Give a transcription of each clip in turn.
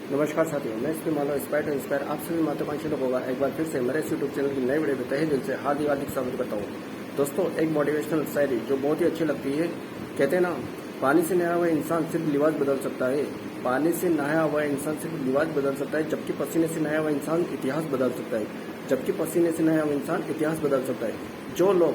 नमस्कार साथियों, मैं इसमें मानव इंस्पायर आप सभी महत्वाकांक्षी लोगों का एक बार फिर से मेरे यूट्यूब चैनल की नई वीडियो में तहे दिल से हार्दिक स्वागत करता हूँ। दोस्तों, एक मोटिवेशनल शायरी जो बहुत ही अच्छी लगती है। कहते हैं ना, पानी से नहाया हुआ इंसान सिर्फ लिबास बदल सकता है। पानी से नहाया हुआ इंसान सिर्फ लिबास बदल सकता है, जबकि पसीने से नहाया हुआ इंसान इतिहास बदल सकता है। जबकि पसीने से नहाया हुआ इंसान इतिहास बदल सकता है। जो लोग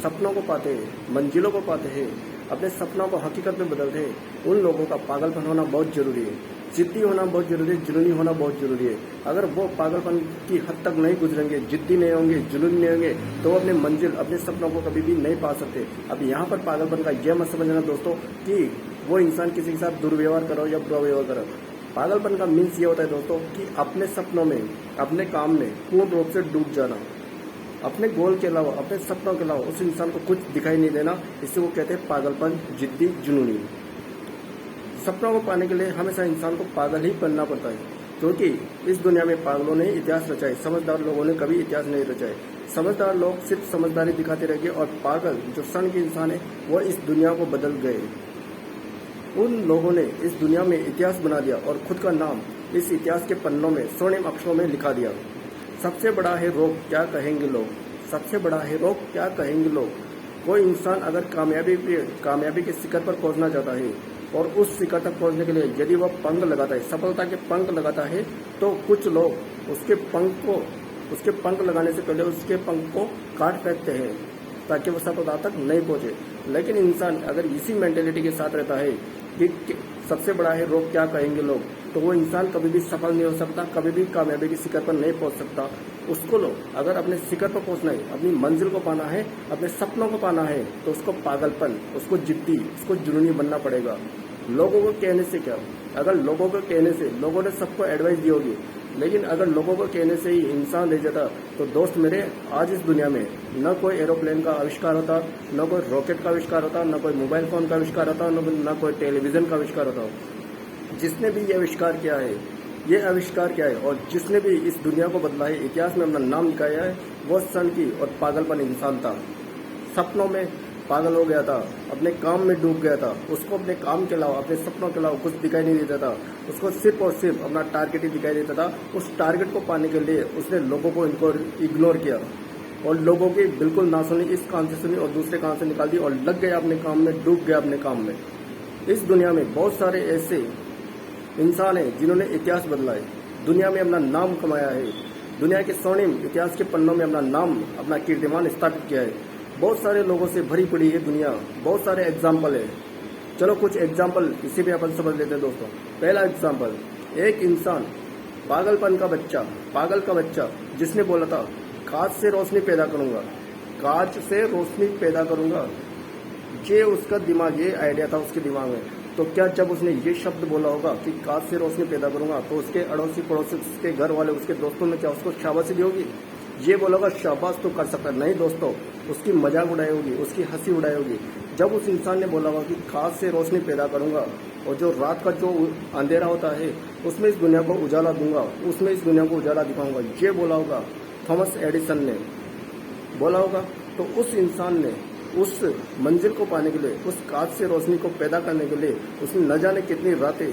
सपनों को पाते हैं, मंजिलों को पाते हैं, अपने सपनों को हकीकत में बदलते हैं, उन लोगों का पागलपन होना बहुत जरूरी है। जिद्दी होना बहुत जरूरी है, जुनूनी होना बहुत जरूरी है। अगर वो पागलपन की हद तक नहीं गुजरेंगे, जिद्दी नहीं होंगे, जुनूनी नहीं होंगे, तो वो अपने मंजिल, अपने सपनों को कभी भी नहीं पा सकते। अब यहाँ पर पागलपन का यह मत समझना दोस्तों कि वो इंसान किसी के साथ दुर्व्यवहार करो या बुरा व्यवहार करो। पागलपन का मीन्स ये होता है दोस्तों कि अपने सपनों में, अपने काम में पूर्ण रूप से डूब जाना। अपने गोल के अलावा, अपने सपनों के अलावा उस इंसान को कुछ दिखाई नहीं देना। इससे वो कहते हैं पागलपन, जिद्दी, जुनूनी। सपनों को पाने के लिए हमेशा इंसान को पागल ही बनना पड़ता है, क्योंकि इस दुनिया में पागलों ने इतिहास रचा है, समझदार लोगों ने कभी इतिहास नहीं रचा है। समझदार लोग सिर्फ समझदारी दिखाते रह गए और पागल जो क्षण के इंसान है वो इस दुनिया को बदल गए। उन लोगों ने इस दुनिया में इतिहास बना दिया और खुद का नाम इस इतिहास के पन्नों में स्वर्णिम अक्षरों में लिखा दिया। सबसे बड़ा है रोग, क्या कहेंगे लोग। सबसे बड़ा है रोग, क्या कहेंगे लोग। कोई इंसान अगर कामयाबी के शिखर पर पहुंचना चाहता है और उस शिखर तक पहुंचने के लिए यदि वह पंख लगाता है, सफलता के पंख लगाता है, तो कुछ लोग उसके पंख लगाने से पहले उसके पंख को काट फेंकते हैं ताकि वह सफलता तक नहीं पहुंचे। लेकिन इंसान अगर इसी मेंटेलिटी के साथ रहता है कि सबसे बड़ा है रोग, क्या कहेंगे लोग, तो वो इंसान कभी भी सफल नहीं हो सकता, कभी भी कामयाबी के शिखर पर नहीं पहुंच सकता। उसको लोग अगर अपने शिखर पर पहुंचना है, अपनी मंजिल को पाना है, अपने सपनों को पाना है, तो उसको पागलपन, उसको जिद्दी, उसको जुनूनी बनना पड़ेगा। लोगों को कहने से क्या, अगर लोगों को कहने से, लोगों ने सबको एडवाइस दी होगी, लेकिन अगर लोगों को कहने से ही इंसान रह जाता, तो दोस्त मेरे, आज इस दुनिया में न कोई एरोप्लेन का आविष्कार होता, न कोई रॉकेट का आविष्कार होता, न कोई मोबाइल फोन का आविष्कार होता, न कोई टेलीविजन का आविष्कार होता। जिसने भी ये आविष्कार किया है, ये आविष्कार किया है और जिसने भी इस दुनिया को बदला है, इतिहास में अपना नाम लिखाया है, वो सन की और पागलपन इंसान था। सपनों में पागल हो गया था, अपने काम में डूब गया था। उसको अपने काम के अलावा, अपने सपनों के अलावा कुछ दिखाई नहीं देता था। उसको सिर्फ और सिर्फ अपना टारगेट ही दिखाई देता था। उस टारगेट को पाने के लिए उसने लोगों को इग्नोर किया और लोगों की बिल्कुल ना सुनी, इस कान से सुनी और दूसरे कान से निकाल दी और लग गया अपने काम में, डूब गया अपने काम में। इस दुनिया में बहुत सारे ऐसे इंसान है जिन्होंने इतिहास बदला है, दुनिया में अपना नाम कमाया है, दुनिया के स्वर्णिम इतिहास के पन्नों में अपना नाम, अपना कीर्तिमान स्थापित किया है। बहुत सारे लोगों से भरी पड़ी है दुनिया, बहुत सारे एग्जाम्पल है। चलो कुछ एग्जाम्पल इसी में अपन समझ लेते हैं दोस्तों। पहला एग्जाम्पल, एक इंसान, पागल का बच्चा जिसने बोला था कांच से रोशनी पैदा करूंगा, कांच से रोशनी पैदा करूंगा। ये उसका दिमाग, ये आइडिया था उसके दिमाग में। तो क्या जब उसने ये शब्द बोला होगा कि कांच से रोशनी पैदा करूंगा, तो उसके अड़ोसी पड़ोसी, उसके घर वाले, उसके दोस्तों ने क्या उसको शाबाशी दी होगी? ये बोला होगा शाबाश तो कर सकता है? नहीं दोस्तों, उसकी मजाक उड़ाई होगी, उसकी हंसी उड़ाई होगी। जब उस इंसान ने बोला होगा कि कांच से रोशनी पैदा करूंगा और जो रात का जो अंधेरा होता है उसमें इस दुनिया को उजाला दूंगा, उसमें इस दुनिया को उजाला दिखाऊंगा, ये बोला होगा, थॉमस एडिसन ने बोला होगा, तो उस इंसान ने उस मंजिल को पाने के लिए, उस कांच से रोशनी को पैदा करने के लिए उसने न जाने कितनी रातें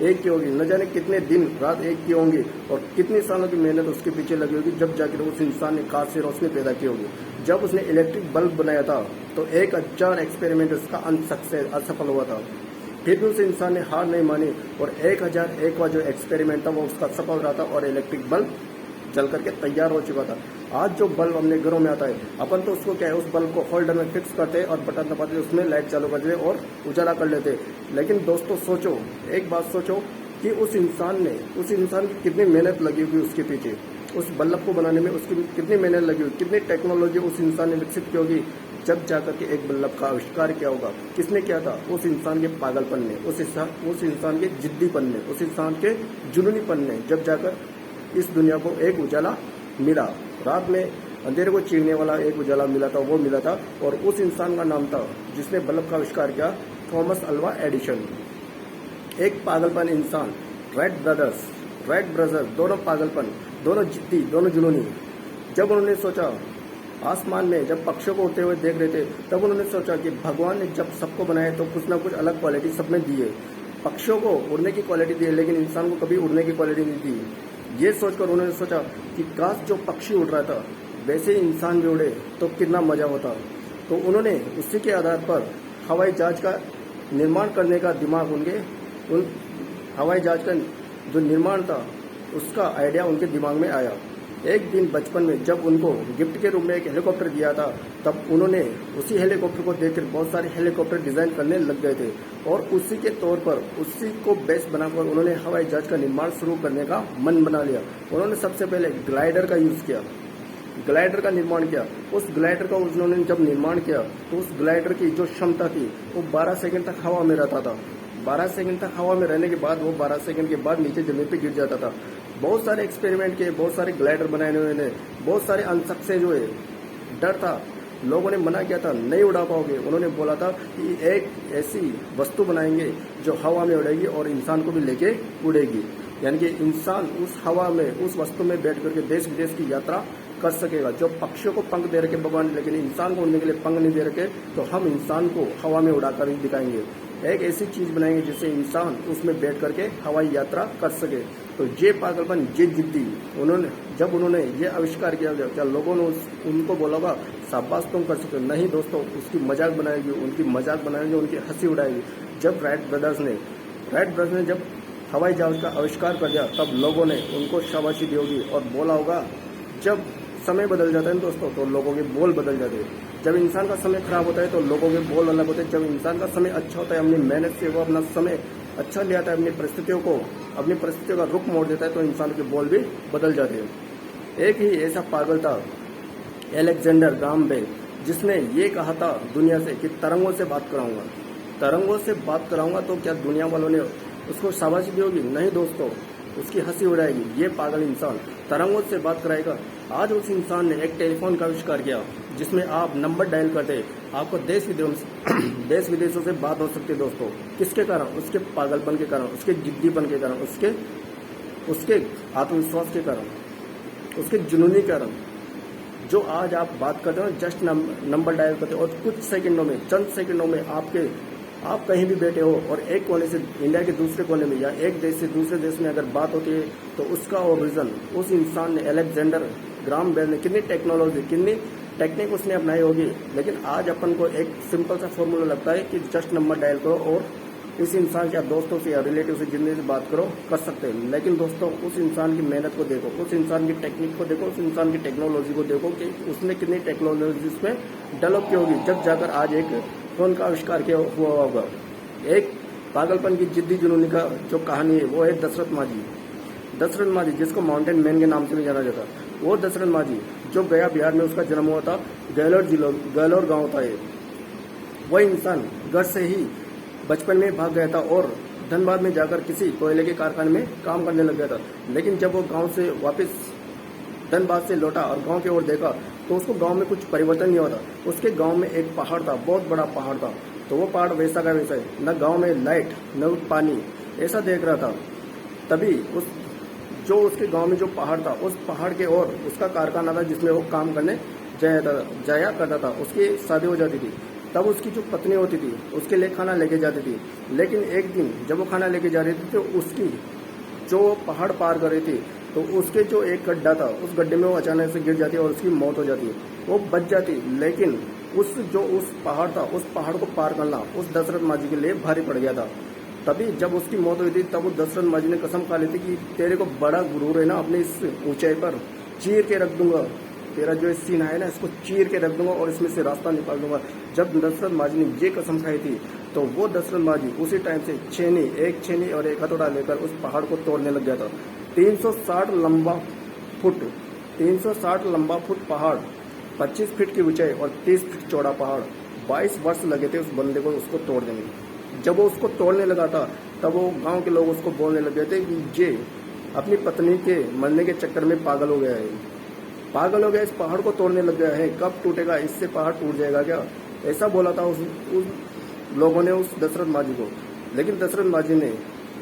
एक की होगी, न जाने कितने दिन रात एक की होंगी और कितने सालों की मेहनत उसके पीछे लगी होगी, जब जाकर उस इंसान ने कांच से रोशनी पैदा की होगी। जब उसने इलेक्ट्रिक बल्ब बनाया था तो 1000 एक्सपेरिमेंट उसका असफल हुआ था, फिर भी उस इंसान ने हार नहीं मानी और 1001वां जो एक्सपेरिमेंट था वो उसका सफल रहा था और इलेक्ट्रिक बल्ब जल करके तैयार हो चुका था। आज जो बल्ब अपने घरों में आता है, अपन तो उसको क्या है, उस बल्ब को होल्डर में फिक्स करते हैं और बटन दबाते हैं, उसमें लाइट चालू करते हैं और उजाला कर लेते हैं। लेकिन दोस्तों सोचो, एक बात सोचो कि उस इंसान की कितनी मेहनत लगी होगी उसके पीछे, उस बल्ब को बनाने में उसकी कितनी मेहनत लगी होगी, कितनी टेक्नोलॉजी उस इंसान ने विकसित की होगी, जब जाकर के एक बल्ब का आविष्कार किया होगा। किसने किया था? उस इंसान के पागलपन ने, उस इंसान के जिद्दीपन ने, उस इंसान के जुनूनीपन ने, जब जाकर इस दुनिया को एक उजाला मिला। रात में अंधेरे को चीरने वाला एक उजाला मिला था, वो मिला था और उस इंसान का नाम था जिसने बल्ब का आविष्कार किया, थॉमस अल्वा एडिसन। एक पागलपन इंसान, राइट ब्रदर्स, दोनों पागलपन, दोनों जिद्दी, दोनों जुनूनी। जब उन्होंने सोचा, आसमान में जब पक्षियों को उड़ते हुए देख रहे थे, तब उन्होंने सोचा कि भगवान ने जब सबको बनाया तो कुछ ना कुछ अलग क्वालिटी सब में दी है। पक्षियों को उड़ने की क्वालिटी दी है, लेकिन इंसान को कभी उड़ने की क्वालिटी नहीं दी। ये सोचकर उन्होंने सोचा कि काश जो पक्षी उड़ रहा था वैसे ही इंसान भी उड़े तो कितना मजा होता। तो उन्होंने उसी के आधार पर हवाई जहाज का निर्माण करने का दिमाग उन हवाई जहाज का जो निर्माण था उसका आइडिया उनके दिमाग में आया। एक दिन बचपन में जब उनको गिफ्ट के रूप में एक हेलीकॉप्टर दिया था, तब उन्होंने उसी हेलीकॉप्टर को देखकर बहुत सारे हेलीकॉप्टर डिजाइन करने लग गए थे और उसी के तौर पर उसी को बेस बनाकर उन्होंने हवाई जहाज का निर्माण शुरू करने का मन बना लिया। उन्होंने सबसे पहले ग्लाइडर का यूज किया, ग्लाइडर का निर्माण किया। उस ग्लाइडर का उन्होंने जब निर्माण किया तो उस ग्लाइडर की जो क्षमता थी वो 12 सेकंड तक हवा में रहता था। 12 सेकंड तक हवा में रहने के बाद वो 12 सेकंड के बाद नीचे जमीन पे गिर जाता था। बहुत सारे एक्सपेरिमेंट किए, बहुत सारे ग्लाइडर बनाए हुए ने, बहुत सारे अनसक्सेस हुए। डर था, लोगों ने मना किया था नहीं उड़ा पाओगे। उन्होंने बोला था कि एक ऐसी वस्तु बनाएंगे जो हवा में उड़ेगी और इंसान को भी लेके उड़ेगी, यानी कि इंसान उस हवा में उस वस्तु में बैठ करके देश विदेश की यात्रा कर सकेगा। जो पक्षियों को पंख दे रखे भगवान, लेकिन इंसान को उड़ने के लिए पंख नहीं दे रखे, तो हम इंसान को हवा में उड़ाकर ही दिखाएंगे। एक ऐसी चीज बनाएंगे जिससे इंसान उसमें बैठ करके हवाई यात्रा कर सके। तो ये पागलपन, ये जिद्दी जब उन्होंने ये आविष्कार किया, क्या लोगों ने उनको बोला होगा शाबाश तुम कर सकते? नहीं दोस्तों, उसकी मजाक बनाएगी, उनकी मजाक बनाएंगे, उनकी हंसी उड़ाएगी। जब राइट ब्रदर्स ने जब हवाई जहाज का आविष्कार कर दिया, तब लोगों ने उनको शाबाशी दी होगी और बोला होगा। जब समय बदल जाता है दोस्तों तो लोगों के बोल बदल जाते हैं। जब इंसान का समय खराब होता है तो लोगों के बोल अलग होते हैं। जब इंसान का समय अच्छा होता है, अपनी मेहनत से वो अपना समय अच्छा ले आता है, अपनी परिस्थितियों का रुख मोड़ देता है, तो इंसान के बोल भी बदल जाते हैं। एक ही ऐसा पागल था अलेक्जेंडर ग्राहम बेल, जिसने ये कहा था दुनिया से कि तरंगों से बात कराऊंगा। तो क्या दुनिया वालों ने उसको शाबाशी दी होगी? नहीं दोस्तों, उसकी हंसी उड़ाएगी। ये पागल इंसान तरंगों से बात कराएगा। आज उस इंसान ने एक टेलीफोन का आविष्कार किया जिसमें आप नंबर डायल करते आपको देश विदेशों से बात हो सकती है दोस्तों। किसके कारण? उसके पागलपन के कारण, उसके जिद्दीपन के कारण, उसके आत्मविश्वास के कारण, उसके जुनूनी कारण। जो आज आप बात करते हो, जस्ट नंबर डायल करते हो और चंद सेकंडों में आप कहीं भी बैठे हो और एक कोने से इंडिया के दूसरे कोने में या एक देश से दूसरे देश में अगर बात होती है, तो उसका ओरिजिन उस इंसान ने, अलेक्जेंडर ग्राहम बेल ने, कितनी टेक्निक उसने अपनाई होगी। लेकिन आज अपन को एक सिंपल सा फॉर्मूला लगता है कि जस्ट नंबर डायल करो और इस इंसान या दोस्तों से या रिलेटिव से जितने से बात करो कर सकते हैं। लेकिन दोस्तों, उस इंसान की मेहनत को देखो, उस इंसान की टेक्निक को देखो, उस इंसान की टेक्नोलॉजी को देखो कि उसने कितनी टेक्नोलॉजी उसमें डेवलप की होगी, जब जाकर आज एक फोन का आविष्कार किया हुआ होगा। एक पागलपन की जिद्दी जुनूनी का जो कहानी है वो है दशरथ माझी, जिसको माउंटेन मैन के नाम से भी जाना जाता। वो दशरथ माझी जो गया बिहार में उसका जन्म हुआ था, गैलोर गांव था। वह इंसान घर से ही बचपन में भाग गया था और धनबाद में जाकर किसी कोयले के कारखाने में काम करने लग गया था। लेकिन जब वो गांव से वापस धनबाद से लौटा और गांव की ओर देखा तो उसको गांव में कुछ परिवर्तन नहीं होता। उसके गांव में एक पहाड़ था, बहुत बड़ा पहाड़ था। तो वो पहाड़ वैसा का वैसा है, न गांव में लाइट न पानी, ऐसा देख रहा था। तभी उसके गांव में जो पहाड़ था, उस पहाड़ के ओर उसका कारखाना था जिसमें वो काम करने जाया करता था। उसकी शादी हो जाती थी, तब उसकी जो पत्नी होती थी उसके लिए खाना लेके जाती थी। लेकिन एक दिन जब वो खाना लेके जा रही थी तो उसकी जो पहाड़ पार कर रही थी, तो उसके जो एक गड्ढा था, उस गड्ढे में वो अचानक से गिर जाती है और उसकी मौत हो जाती है। वो बच जाती, लेकिन उस पहाड़ था, उस पहाड़ को पार करना उस दशरथ माझी के लिए भारी पड़ गया था। तभी जब उसकी मौत हुई थी, तब उस दशरथ माझी ने कसम खा ली थी कि तेरे को बड़ा गुरूर है ना, अपने इस ऊंचाई पर चीर के रख दूंगा, तेरा जो सीना है ना इसको चीर के रख दूंगा और इसमें से रास्ता निकाल दूंगा। जब दशरथ माझी ने ये कसम खाई थी, तो वो दशरथ माझी उसी टाइम से एक छेनी और एक हथौड़ा लेकर उस पहाड़ को तोड़ने लग गया था। 360 लंबा फुट पहाड़, 25 फीट की ऊंचाई और 30 फीट चौड़ा पहाड़। 22 वर्ष लगे थे उस बंदे को उसको तोड़ने में। जब वो उसको तोड़ने लगा था, तब वो गांव के लोग उसको बोलने लगे थे कि ये अपनी पत्नी के मरने के चक्कर में पागल हो गया है, इस पहाड़ को तोड़ने लग गया है, कब टूटेगा, इससे पहाड़ टूट जाएगा क्या, ऐसा बोला था उस लोगों ने उस दशरथ माझी को। लेकिन दशरथ माझी ने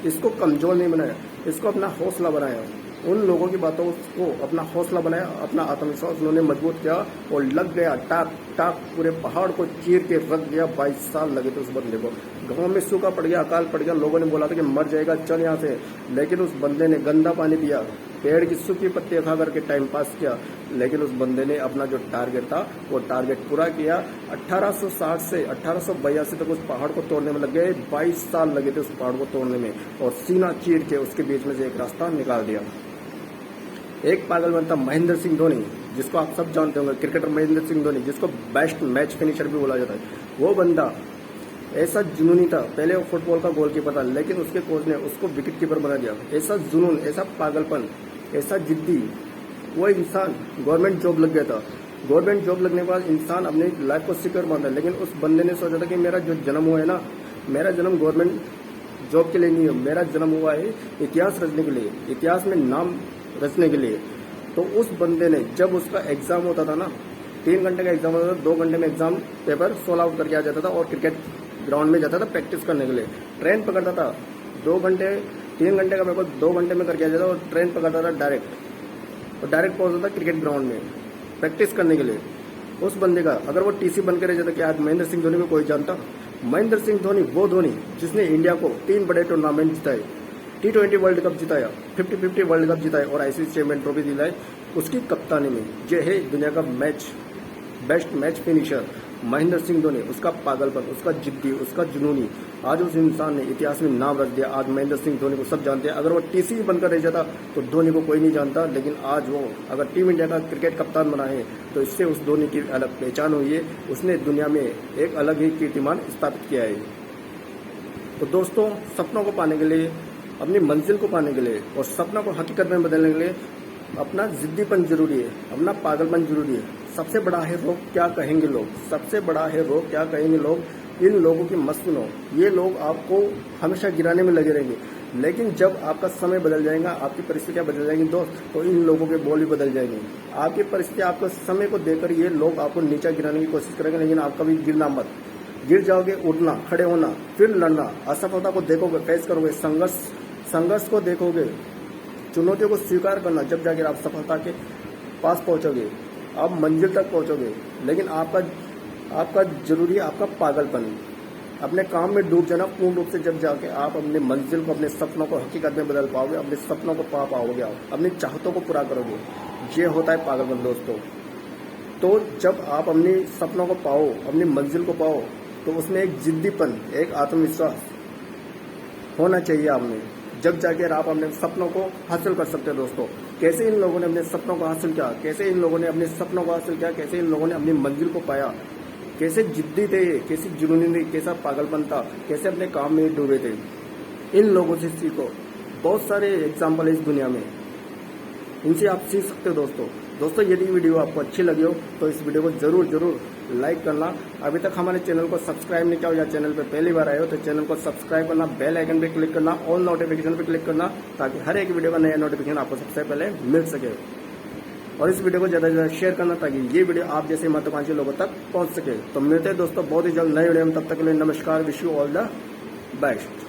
इसको कमजोर नहीं बनाया, इसको अपना हौसला बनाया, उन लोगों की बातों को अपना हौसला बनाया, अपना आत्मविश्वास उन्होंने मजबूत किया और लग गया टाक टाक, पूरे पहाड़ को चीर के रख दिया। 22 साल लगे थे उस बंदे को। गांव में सूखा पड़ गया, अकाल पड़ गया, लोगों ने बोला था कि मर जाएगा, चल यहाँ से, लेकिन उस बंदे ने गंदा पानी पिया, पेड़ की सूखी पत्तियां खा करके टाइम पास किया, लेकिन उस बंदे ने अपना जो टारगेट था वो टारगेट पूरा किया। 1860 से 1882 तक उस पहाड़ को तोड़ने में लग गए, 22 साल लगे थे उस पहाड़ को तोड़ने में, और सीना चीर के उसके बीच में से एक रास्ता निकाल दिया। एक पागल बनता महेंद्र सिंह धोनी, जिसको आप सब जानते होंगे, क्रिकेटर महेंद्र सिंह धोनी, जिसको बेस्ट मैच फिनिशर भी बोला जाता है, वो बंदा ऐसा जुनूनी था। पहले वो फुटबॉल का गोलकीपर था, लेकिन उसके कोच ने उसको विकेट कीपर बना दिया। ऐसा जुनून, ऐसा पागलपन, ऐसा जिद्दी, वो इंसान गवर्नमेंट जॉब लग गया था। गवर्नमेंट जॉब लगने के बाद इंसान अपनी लाइफ को सिक्योर मानता है, लेकिन उस बंदे ने सोचा था कि मेरा जो जन्म हुआ है ना, मेरा जन्म गवर्नमेंट जॉब के लिए नहीं है, मेरा जन्म हुआ है इतिहास रचने के लिए, इतिहास में नाम रचने के लिए। तो उस बंदे ने, जब उसका एग्जाम होता था ना, 3 घंटे का एग्जाम होता था, 2 घंटे में एग्जाम पेपर सोल्व आउट करके आ जाता था और क्रिकेट ग्राउंड में जाता था प्रैक्टिस करने के लिए। ट्रेन पकड़ता था, 2 घंटे 3 घंटे का पेपर 2 घंटे में करके आ जाता था, और ट्रेन पकड़ता था डायरेक्ट, और डायरेक्ट पहुंचता था क्रिकेट ग्राउंड में प्रैक्टिस करने के लिए। उस बंदे का अगर वो टीसी बन के रह जाता कि आज महेंद्र सिंह धोनी को कोई जानता? महेंद्र सिंह धोनी वो धोनी जिसने इंडिया को 3 बड़े टूर्नामेंट जिताए, T20 वर्ल्ड कप जिताया, 50-50 वर्ल्ड कप जिताए और ICC चैंपियन ट्रॉफी दिलाई, उसकी कप्तानी में। ये है दुनिया का best match finisher Mahendra Singh Dhoni. उसका पागलपन, उसका जिद्दी, उसका जुनूनी, आज उस इंसान ने इतिहास में नाम रख दिया। आज महेंद्र सिंह धोनी को सब जानते हैं। अगर वो टीसी भी बनकर रह जाता तो धोनी को कोई नहीं जानता, लेकिन आज वो अगर टीम इंडिया का क्रिकेट कप्तान बना है तो इससे उस धोनी की अलग पहचान हुई है। उसने दुनिया में एक अलग ही कीर्तिमान स्थापित किया है। तो दोस्तों, सपनों को पाने के लिए, अपनी मंजिल को पाने के लिए और सपना को हकीकत में बदलने के लिए अपना जिद्दीपन जरूरी है, अपना पागलपन जरूरी है। सबसे बड़ा है रोग क्या कहेंगे लोग, सबसे बड़ा है रोग क्या कहेंगे लोग। इन लोगों की मत सुनो, ये लोग आपको हमेशा गिराने में लगे रहेंगे, लेकिन जब आपका समय बदल जाएगा, आपकी परिस्थितियां बदल जाएंगी दोस्त, तो इन लोगों के बोल भी बदल जाएंगे। आपकी परिस्थिति, आपके समय को देकर ये लोग आपको नीचा गिराने की कोशिश करेंगे, लेकिन आप कभी गिरना मत। गिर जाओगे, उठना, खड़े होना, फिर लड़ना, असफलता को देखोगे, फेस करोगे, संघर्ष को देखोगे, चुनौतियों को स्वीकार करना, जब जाकर आप सफलता के पास पहुंचोगे, आप मंजिल तक पहुंचोगे। लेकिन आपका जरूरी, आपका पागलपन, अपने काम में डूब जाना पूर्ण रूप से, जब जाके आप अपने मंजिल को, अपने सपनों को हकीकत में बदल पाओगे, अपने सपनों को पा पाओगे, आप अपनी चाहतों को पूरा करोगे। ये होता है पागलपन दोस्तों। तो जब आप अपने सपनों को पाओ, अपनी मंजिल को पाओ, तो उसमें एक जिद्दीपन, एक आत्मविश्वास होना चाहिए आप में, जब जाकर आप अपने सपनों को हासिल कर सकते हैं दोस्तों। कैसे इन लोगों ने अपने सपनों को हासिल किया, कैसे इन लोगों ने अपने सपनों को हासिल किया, कैसे इन लोगों ने अपनी मंजिल को पाया, कैसे जिद्दी थे, कैसी जुनूनी थी, कैसा पागलपन था, कैसे अपने काम में डूबे थे। इन लोगों से सीखो, बहुत सारे एग्जाम्पल है इस दुनिया में, इनसे आप सीख सकते हो दोस्तों। यदि वीडियो आपको अच्छी लगी हो तो इस वीडियो को जरूर लाइक करना। अभी तक हमारे चैनल को सब्सक्राइब नहीं किया हो या चैनल पर पहली बार आए हो तो चैनल को सब्सक्राइब करना, बेल आइकन पे क्लिक करना, ऑल नोटिफिकेशन पे क्लिक करना, ताकि हर एक वीडियो का नया नोटिफिकेशन आपको सबसे पहले मिल सके। और इस वीडियो को ज्यादा से ज्यादा शेयर करना, ताकि ये वीडियो आप जैसे महत्वाकांक्षी लोगों तक पहुंच सके। तो मिलते हैं दोस्तों बहुत ही जल्द नए वीडियो में, तब तक के लिए नमस्कार, wish you all the best.